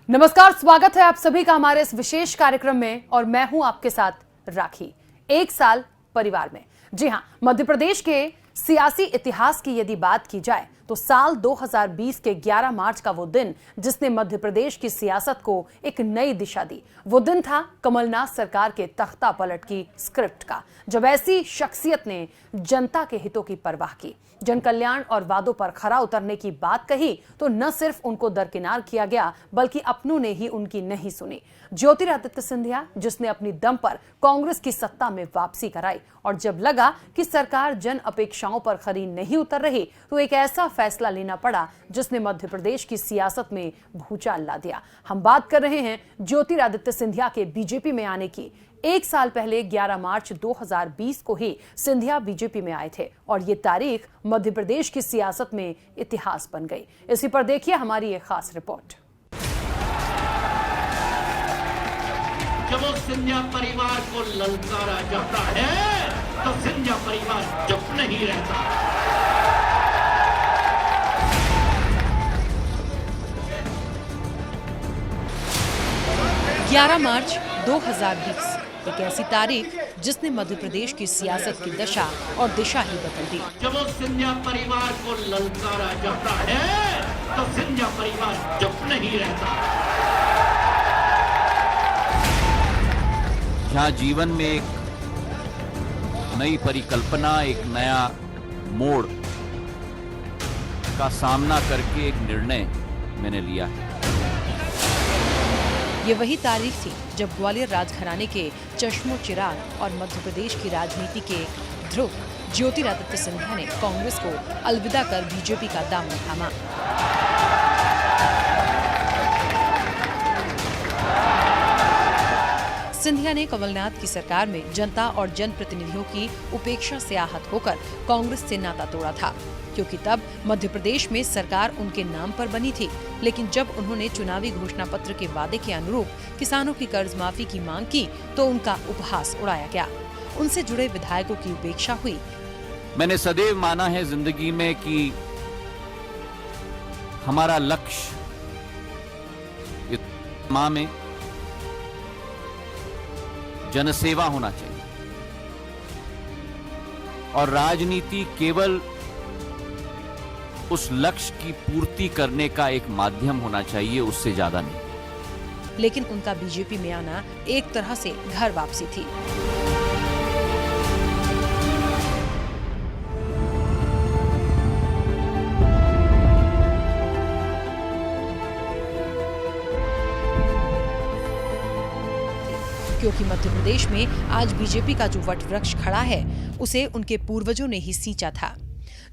नमस्कार, स्वागत है आप सभी का हमारे इस विशेष कार्यक्रम में और मैं हूं आपके साथ राखी। एक साल परिवार में। जी हां, मध्य प्रदेश के सियासी इतिहास की यदि बात की जाए तो साल 2020 के 11 मार्च का वो दिन जिसने मध्य प्रदेश की सियासत को एक नई दिशा दी। वो दिन था कमलनाथ सरकार के तख्ता पलट की स्क्रिप्ट का, जब ऐसी शख्सियत ने जनता के हितों की परवाह की, जन कल्याण और वादों पर खरा उतरने की बात कही तो न सिर्फ उनको दरकिनार किया गया बल्कि अपनों ने ही उनकी नहीं सुनी। ज्योतिरादित्य सिंधिया, जिसने अपनी दम पर कांग्रेस की सत्ता में वापसी कराई और जब लगा कि सरकार जन अपेक्षाओं पर खरी नहीं उतर रही तो एक ऐसा फैसला लेना पड़ा जिसने मध्य प्रदेश की सियासत में भूचाल ला दिया। हम बात कर रहे हैं ज्योतिरादित्य सिंधिया के बीजेपी में आने की। एक साल पहले 11 मार्च 2020 को ही सिंधिया बीजेपी में आए थे और ये तारीख मध्य प्रदेश की सियासत में इतिहास बन गई। इसी पर देखिए हमारी ये खास रिपोर्ट। जब उस सिंधिया परिवार को ललकारा जाता है तो सिंधिया परिवार चुप नहीं रहता। 11 मार्च 2020 एक ऐसी तारीख जिसने मध्य प्रदेश की सियासत की दशा और दिशा ही बदल दी। जब उस सिंधिया परिवार को ललकारा जाता है तो सिंधिया परिवार चुप नहीं रहता। जहाँ जीवन में एक नई परिकल्पना, एक नया मोड़ का सामना करके एक निर्णय मैंने लिया है। ये वही तारीख थी जब ग्वालियर राजघराने के चश्मो चिराग और मध्य प्रदेश की राजनीति के ध्रुव ज्योतिरादित्य सिंधिया ने कांग्रेस को अलविदा कर बीजेपी का दामन थामा। सिंधिया ने कमलनाथ की सरकार में जनता और जनप्रतिनिधियों की उपेक्षा से आहत होकर कांग्रेस से नाता तोड़ा था, क्योंकि तब मध्य प्रदेश में सरकार उनके नाम पर बनी थी। लेकिन जब उन्होंने चुनावी घोषणा पत्र के वादे के अनुरूप किसानों की कर्ज माफी की मांग की तो उनका उपहास उड़ाया गया। उनसे जुड़े विधायकों की उपेक्षा हुई। मैंने सदैव माना है जिंदगी में कि हमारा लक्ष्य इस माह में जनसेवा होना चाहिए और राजनीति केवल उस लक्ष्य की पूर्ति करने का एक माध्यम होना चाहिए, उससे ज्यादा नहीं। लेकिन उनका बीजेपी में आना एक तरह से घर वापसी थी। क्योंकि मध्य प्रदेश में आज बीजेपी का जो वट वृक्ष खड़ा है उसे उनके पूर्वजों ने ही सींचा था।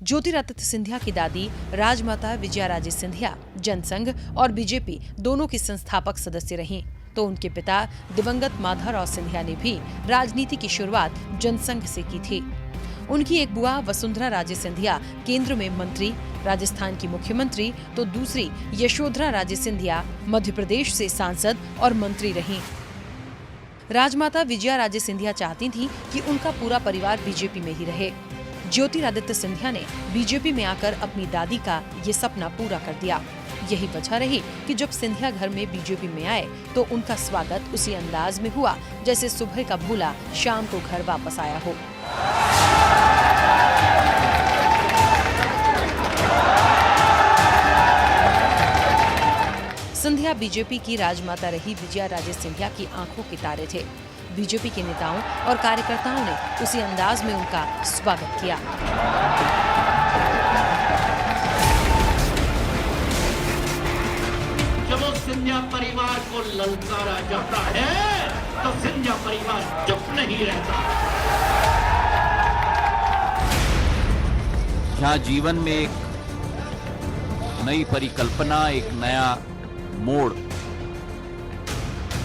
ज्योतिरादित्य सिंधिया की दादी राजमाता विजयाराजे सिंधिया जनसंघ और बीजेपी दोनों की संस्थापक सदस्य रहीं, तो उनके पिता दिवंगत माधवराव सिंधिया ने भी राजनीति की शुरुआत जनसंघ से की थी। उनकी एक बुआ वसुंधरा राजे सिंधिया केंद्र में मंत्री, राजस्थान की मुख्यमंत्री, तो दूसरी यशोधरा राजे सिंधिया मध्य प्रदेश से सांसद और मंत्री रहीं। राजमाता विजयाराजे सिंधिया चाहती थीं कि उनका पूरा परिवार बीजेपी में ही रहे। ज्योतिरादित्य सिंधिया ने बीजेपी में आकर अपनी दादी का ये सपना पूरा कर दिया। यही वजह रही कि जब सिंधिया घर में बीजेपी में आए तो उनका स्वागत उसी अंदाज में हुआ जैसे सुबह का भूला शाम को घर वापस आया हो। सिंधिया बीजेपी की राजमाता रही विजयाराजे सिंधिया की आंखों के तारे थे। बीजेपी के नेताओं और कार्यकर्ताओं ने उसी अंदाज में उनका स्वागत किया। जब उस सिंधिया परिवार को ललकारा जाता है तो सिंधिया परिवार चुप नहीं रहता। जहाँ जीवन में एक नई परिकल्पना, एक नया मोड़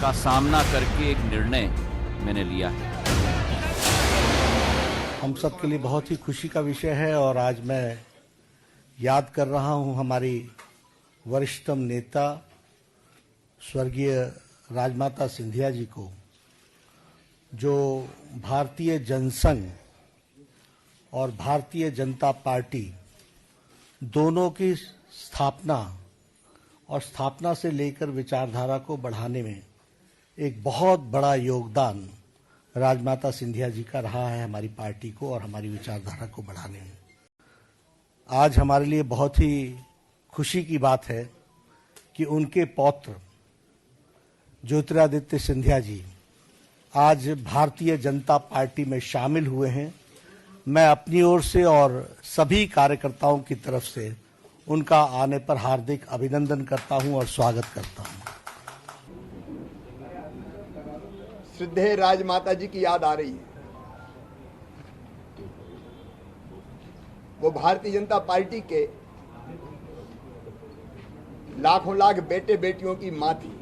का सामना करके एक निर्णय मैंने लिया है। हम सब के लिए बहुत ही खुशी का विषय है और आज मैं याद कर रहा हूं हमारी वरिष्ठतम नेता स्वर्गीय राजमाता सिंधिया जी को, जो भारतीय जनसंघ और भारतीय जनता पार्टी दोनों की स्थापना और स्थापना से लेकर विचारधारा को बढ़ाने में एक बहुत बड़ा योगदान राजमाता सिंधिया जी का रहा है हमारी पार्टी को और हमारी विचारधारा को बढ़ाने में। आज हमारे लिए बहुत ही खुशी की बात है कि उनके पौत्र ज्योतिरादित्य सिंधिया जी आज भारतीय जनता पार्टी में शामिल हुए हैं। मैं अपनी ओर से और सभी कार्यकर्ताओं की तरफ से उनका आने पर हार्दिक अभिनंदन करता हूं और स्वागत करता हूं। श्रद्धेय राजमाता जी की याद आ रही है। वो भारतीय जनता पार्टी के लाखों लाख बेटे बेटियों की मां थी।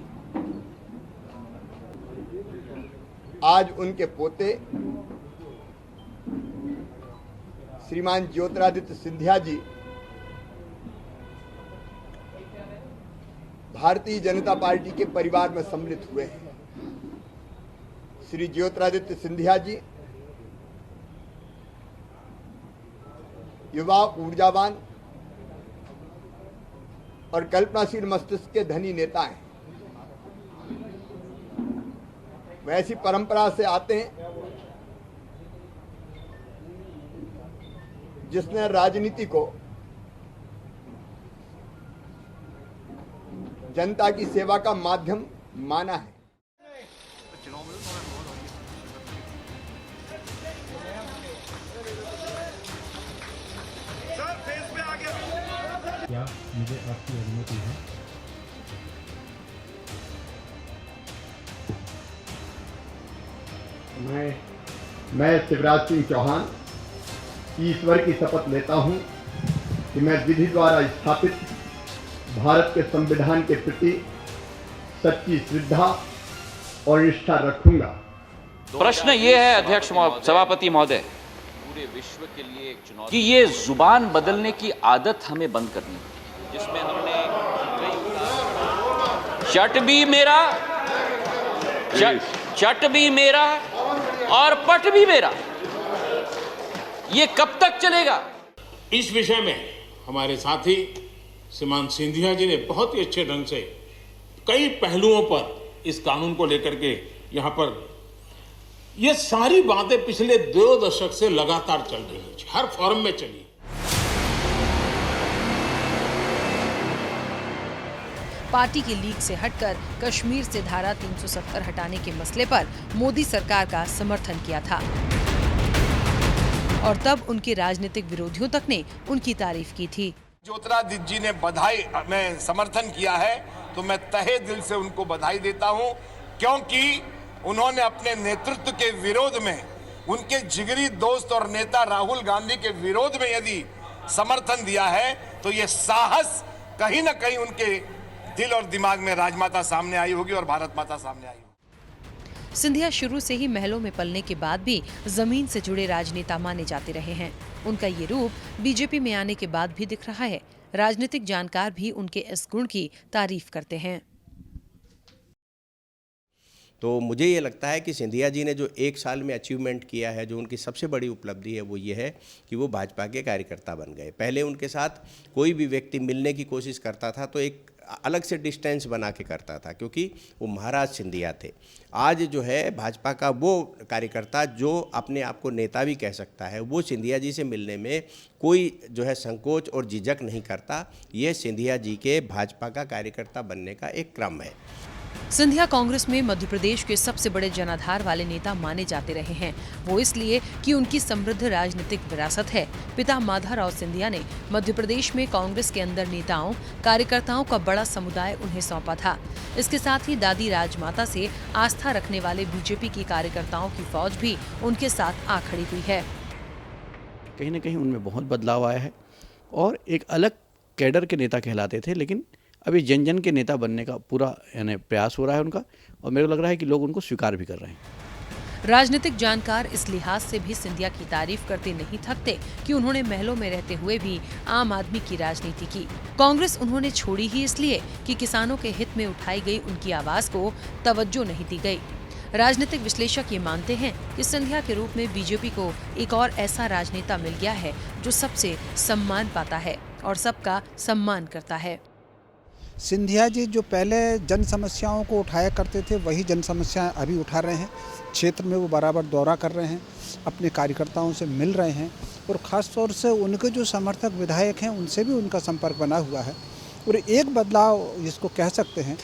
आज उनके पोते श्रीमान ज्योतिरादित्य सिंधिया जी भारतीय जनता पार्टी के परिवार में सम्मिलित हुए हैं। श्री ज्योतिरादित्य सिंधिया जी युवा, ऊर्जावान और कल्पनाशील मस्तिष्क के धनी नेता हैं। वैसी परंपरा से आते हैं जिसने राजनीति को जनता की सेवा का माध्यम माना है। क्या मुझे आपकी अनुमति है? मैं शिवराज सिंह चौहान ईश्वर की शपथ लेता हूं कि मैं विधि द्वारा स्थापित भारत के संविधान के प्रति सच्ची श्रद्धा और निष्ठा रखूंगा। प्रश्न ये है अध्यक्ष सभापति महोदय, पूरे विश्व के लिए एक चुनौती कि ये जुबान बदलने की आदत हमें बंद करनी है, जिसमें हमने चट भी मेरा, चट भी मेरा और पट भी मेरा, ये कब तक चलेगा? इस विषय में हमारे साथी श्रीमान सिंधिया जी ने बहुत ही अच्छे ढंग से कई पहलुओं पर इस कानून को लेकर के यहाँ पर ये सारी बातें पिछले 2 दशक से लगातार चल रही है, हर फोरम में चली। पार्टी की लीग से हटकर कश्मीर से धारा 370 हटाने के मसले पर मोदी सरकार का समर्थन किया था और तब उनके राजनीतिक विरोधियों तक ने उनकी तारीफ की थी। ज्योतिरादित्य जी ने बधाई में समर्थन किया है तो मैं तहे दिल से उनको बधाई देता हूं, क्योंकि उन्होंने अपने नेतृत्व के विरोध में उनके जिगरी दोस्त और नेता राहुल गांधी के विरोध में यदि समर्थन दिया है तो ये साहस कहीं ना कहीं उनके दिल और दिमाग में राजमाता सामने आई होगी और भारत माता सामने आई होगी। सिंधिया शुरू से ही महलों में पलने के बाद भी जमीन से जुड़े राजनेता माने जाते रहे हैं। उनका ये रूप बीजेपी में आने के बाद भी दिख रहा है। राजनीतिक जानकार भी उनके इस गुण की तारीफ करते हैं। तो मुझे ये लगता है कि सिंधिया जी ने जो 1 साल में अचीवमेंट किया है, जो उनकी सबसे बड़ी उपलब्धि है, वो ये है कि वो भाजपा के कार्यकर्ता बन गए। पहले उनके साथ कोई भी व्यक्ति मिलने की कोशिश करता था तो एक अलग से डिस्टेंस बना के करता था, क्योंकि वो महाराज सिंधिया थे। आज जो है भाजपा का वो कार्यकर्ता जो अपने आप को नेता भी कह सकता है, वो सिंधिया जी से मिलने में कोई जो है संकोच और झिझक नहीं करता। ये सिंधिया जी के भाजपा का कार्यकर्ता बनने का एक क्रम है। सिंधिया कांग्रेस में मध्य प्रदेश के सबसे बड़े जनाधार वाले नेता माने जाते रहे हैं। वो इसलिए कि उनकी समृद्ध राजनीतिक विरासत है। पिता माधवराव सिंधिया ने मध्य प्रदेश में कांग्रेस के अंदर नेताओं, कार्यकर्ताओं का बड़ा समुदाय उन्हें सौंपा था। इसके साथ ही दादी राजमाता से आस्था रखने वाले बीजेपी की कार्यकर्ताओं की फौज भी उनके साथ आ खड़ी हुई है। कहीं न कहीं उनमें बहुत बदलाव आया है और एक अलग कैडर के नेता कहलाते थे, लेकिन अभी जन जन के नेता बनने का पूरा यानी प्रयास हो रहा है उनका, और मेरे को लग रहा है कि लोग उनको स्वीकार भी कर रहे हैं। राजनीतिक जानकार इस लिहाज से भी सिंधिया की तारीफ करते नहीं थकते कि उन्होंने महलों में रहते हुए भी आम आदमी की राजनीति की। कांग्रेस उन्होंने छोड़ी ही इसलिए कि किसानों के हित में उठाई गई उनकी आवाज को तवज्जो नहीं दी गई। राजनीतिक विश्लेषक ये मानते हैं कि सिंधिया के रूप में बीजेपी को एक और ऐसा राजनेता मिल गया है जो सबसे सम्मान पाता है और सबका सम्मान करता है। सिंधिया जी जो पहले जन समस्याओं को उठाया करते थे वही जन समस्याएं अभी उठा रहे हैं। क्षेत्र में वो बराबर दौरा कर रहे हैं, अपने कार्यकर्ताओं से मिल रहे हैं और ख़ास तौर से उनके जो समर्थक विधायक हैं उनसे भी उनका संपर्क बना हुआ है। और एक बदलाव जिसको कह सकते हैं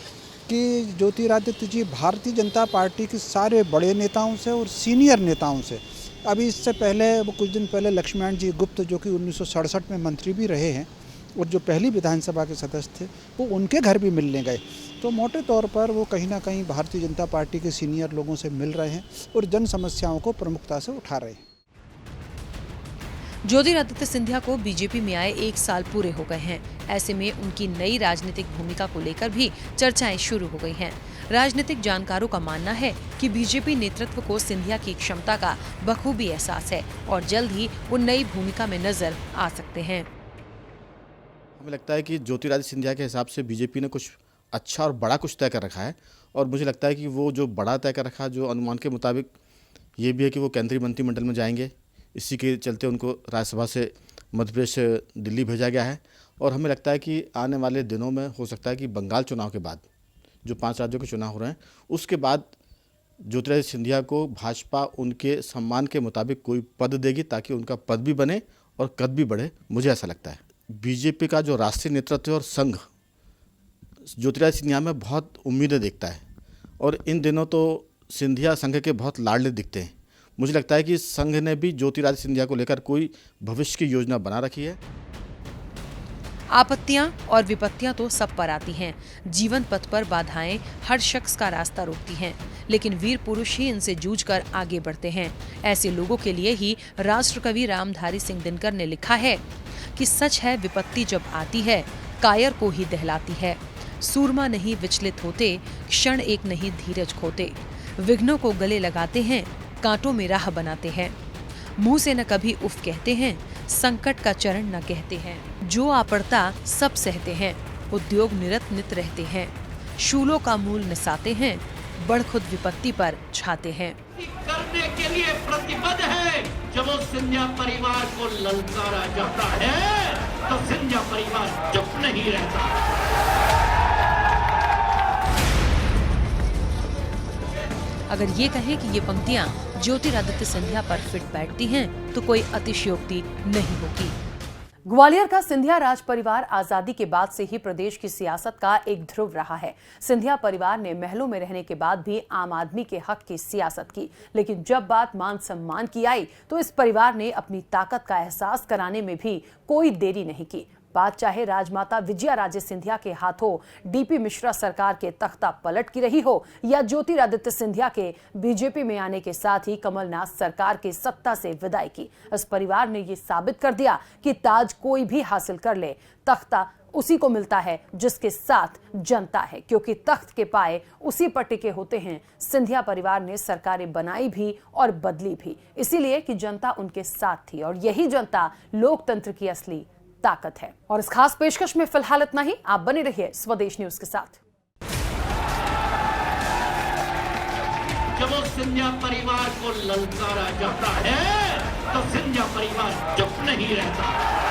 कि ज्योतिरादित्य जी भारतीय जनता पार्टी के सारे बड़े नेताओं से और सीनियर नेताओं से, अभी इससे पहले वो कुछ दिन पहले लक्ष्मण जी गुप्त जो कि 1967 में मंत्री भी रहे हैं और जो पहली विधानसभा के सदस्य थे, वो उनके घर भी मिलने गए। तो मोटे तौर पर वो कहीं ना कहीं भारतीय जनता पार्टी के सीनियर लोगों से मिल रहे हैं और जन समस्याओं को प्रमुखता से उठा रहे हैं। ज्योतिरादित्य सिंधिया को बीजेपी में आए 1 साल पूरे हो गए हैं। ऐसे में उनकी नई राजनीतिक भूमिका को लेकर भी चर्चाएं शुरू हो गई हैं। राजनीतिक जानकारों का मानना है कि बीजेपी नेतृत्व को सिंधिया की क्षमता का बखूबी एहसास है और जल्द ही वो नई भूमिका में नजर आ सकते हैं। हमें लगता है कि ज्योतिरादित्य सिंधिया के हिसाब से बीजेपी ने कुछ अच्छा और बड़ा कुछ तय कर रखा है और मुझे लगता है कि वो जो बड़ा तय कर रखा है, जो अनुमान के मुताबिक ये भी है कि वो केंद्रीय मंत्रिमंडल में जाएंगे। इसी के चलते उनको राज्यसभा से मध्य प्रदेश से दिल्ली भेजा गया है और हमें लगता है कि आने वाले दिनों में हो सकता है कि बंगाल चुनाव के बाद जो 5 राज्यों के चुनाव हो रहे हैं उसके बाद ज्योतिरादित्य सिंधिया को भाजपा उनके सम्मान के मुताबिक कोई पद देगी ताकि उनका पद भी बने और कद भी बढ़े। मुझे ऐसा लगता है बीजेपी का जो राष्ट्रीय नेतृत्व और संघ ज्योतिरादित्य सिंधिया में बहुत उम्मीदें देखता है और इन दिनों तो सिंधिया संघ के बहुत लाडले दिखते हैं। मुझे लगता है कि संघ ने भी ज्योतिरादित्य सिंधिया को लेकर कोई भविष्य की योजना बना रखी है। आपत्तियां और विपत्तियां तो सब पर आती हैं। जीवन पथ पर बाधाएं हर शख्स का रास्ता रोकती हैं, लेकिन वीर पुरुष ही इनसे जूझकर आगे बढ़ते हैं। ऐसे लोगों के लिए ही राष्ट्रकवि रामधारी सिंह दिनकर ने लिखा है कि सच है विपत्ति जब आती है कायर को ही दहलाती है। सूरमा नहीं विचलित होते, क्षण एक नहीं धीरज खोते। विघ्नों को गले लगाते हैं, कांटों में राह बनाते हैं। मुंह से न कभी उफ कहते हैं, संकट का चरण न कहते हैं। जो आपड़ता सब सहते हैं, उद्योग निरत नित रहते हैं। शूलों का मूल निसाते हैं, बढ़ खुद विपत्ति पर छाते हैं। करने के लिए प्रतिबद्ध है। जब वो सिंधिया परिवार को ललकारा जाता है तो सिंधिया परिवार चुप नहीं रहता। अगर ये कहें कि ये पंक्तियां ज्योतिरादित्य सिंधिया पर फिट बैठती हैं, तो कोई अतिशयोक्ति नहीं होगी। ग्वालियर का सिंधिया राज परिवार आजादी के बाद से ही प्रदेश की सियासत का एक ध्रुव रहा है। सिंधिया परिवार ने महलों में रहने के बाद भी आम आदमी के हक की सियासत की, लेकिन जब बात मान सम्मान की आई तो इस परिवार ने अपनी ताकत का एहसास कराने में भी कोई देरी नहीं की। बात चाहे राजमाता विजयाराजे सिंधिया के हाथों डीपी मिश्रा सरकार के तख्ता पलट की रही हो या ज्योतिरादित्य सिंधिया के बीजेपी में आने के साथ ही कमलनाथ सरकार के सत्ता से विदाई की, इस परिवार ने ये साबित कर दिया कि ताज कोई भी हासिल कर ले, तख्ता उसी को मिलता है जिसके साथ जनता है, क्योंकि तख्त के पाए उसी पर टिके होते हैं। सिंधिया परिवार ने सरकारें बनाई भी और बदली भी, इसीलिए कि जनता उनके साथ थी और यही जनता लोकतंत्र की असली ताकत है। और इस खास पेशकश में फिलहाल इतना ही। आप बने रहिए स्वदेश न्यूज के साथ। जब वो सिंधिया परिवार को ललकारा जाता है तो सिंधिया परिवार चुप नहीं रहता।